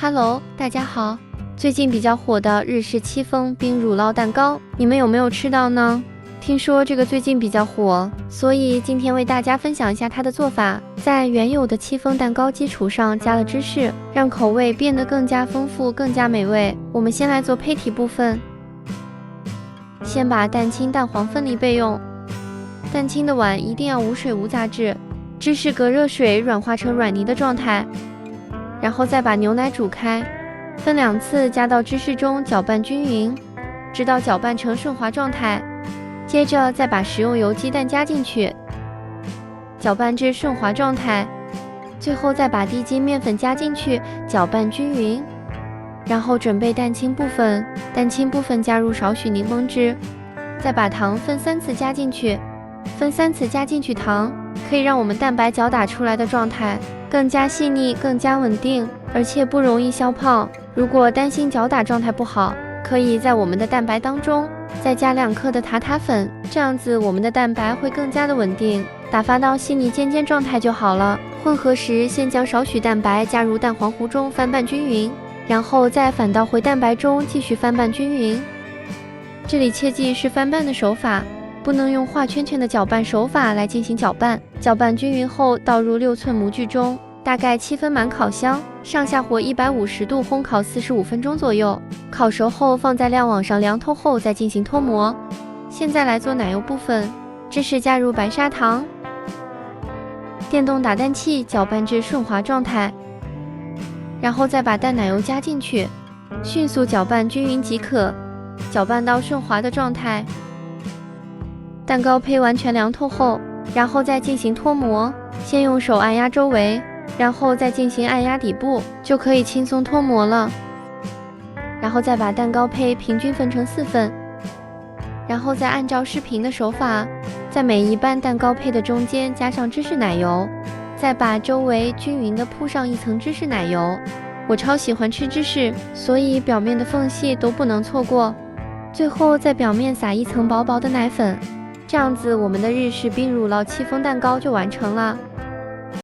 Hello， 大家好。最近比较火的日式戚风冰乳酪蛋糕，你们有没有吃到呢？听说这个最近比较火，所以今天为大家分享一下它的做法。在原有的戚风蛋糕基础上加了芝士，让口味变得更加丰富，更加美味。我们先来做胚体部分，先把蛋清、蛋黄分离备用。蛋清的碗一定要无水无杂质，芝士隔热水软化成软泥的状态。然后再把牛奶煮开，分2次加到芝士中搅拌均匀，直到搅拌成顺滑状态。接着再把食用油鸡蛋加进去，搅拌至顺滑状态。最后再把低筋面粉加进去，搅拌均匀。然后准备蛋清部分，蛋清部分加入少许柠檬汁，再把糖分3次加进去，分3次加进去糖，可以让我们蛋白搅打出来的状态更加细腻，更加稳定，而且不容易消泡。如果担心搅打状态不好，可以在我们的蛋白当中再加2克的塔塔粉，这样子我们的蛋白会更加的稳定，打发到细腻尖尖状态就好了。混合时，先将少许蛋白加入蛋黄糊中翻拌均匀，然后再反倒回蛋白中继续翻拌均匀。这里切记是翻拌的手法，不能用画圈圈的搅拌手法来进行搅拌。搅拌均匀后，倒入6寸模具中，大概7分满烤箱，上下火150度烘烤45分钟左右。烤熟后放在晾网上凉透后再进行脱模。现在来做奶油部分，芝士加入白砂糖，电动打蛋器搅拌至顺滑状态，然后再把淡奶油加进去，迅速搅拌均匀即可，搅拌到顺滑的状态。蛋糕胚完全凉透后，然后再进行脱模，先用手按压周围，然后再进行按压底部，就可以轻松脱模了。然后再把蛋糕胚平均分成4份，然后再按照视频的手法，在每一瓣蛋糕胚的中间加上芝士奶油，再把周围均匀地铺上1层芝士奶油。我超喜欢吃芝士，所以表面的缝隙都不能错过。最后在表面撒1层薄薄的奶粉，这样子我们的日式冰乳酪戚风蛋糕就完成了。